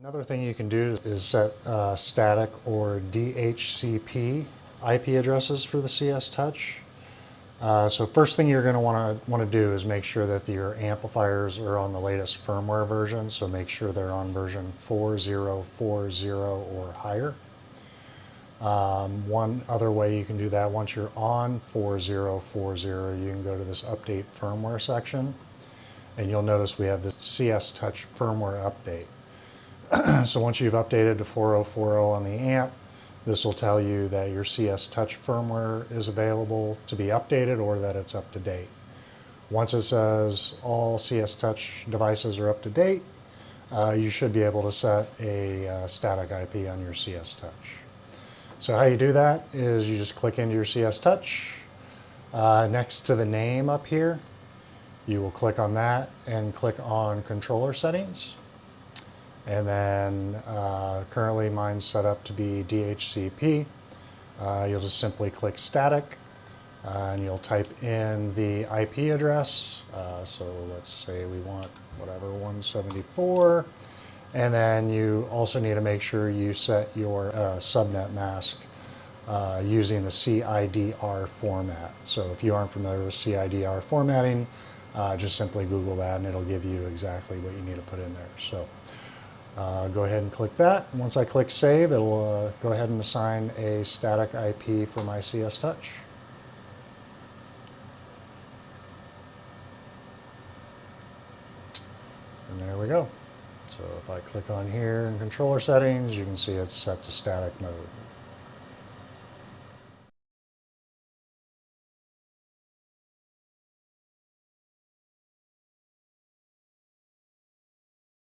Another thing you can do is set static or DHCP IP addresses for the CS Touch. So first thing you're going to want to do is make sure that your amplifiers are on the latest firmware version. So make sure they're on version 4040 or higher. One other way you can do that, once you're on 4040, you can go to this update firmware section, and you'll notice we have the CS Touch firmware update. So once you've updated to 4040 on the amp, this will tell you that your CS Touch firmware is available to be updated or that it's up to date. Once it says all CS Touch devices are up to date, you should be able to set a static IP on your CS Touch. So how you do that is you just click into your CS Touch. Next to the name up here, you will click on that and click on controller settings. And then currently mine's set up to be DHCP. You'll just simply click static and you'll type in the IP address. So let's say we want whatever, 174. And then you also need to make sure you set your subnet mask using the CIDR format. So if you aren't familiar with CIDR formatting, just simply Google that and it'll give you exactly what you need to put in there. So go ahead and click that. Once I click save, it'll go ahead and assign a static IP for my CS Touch. And there we go. So if I click on here in controller settings, you can see it's set to static mode.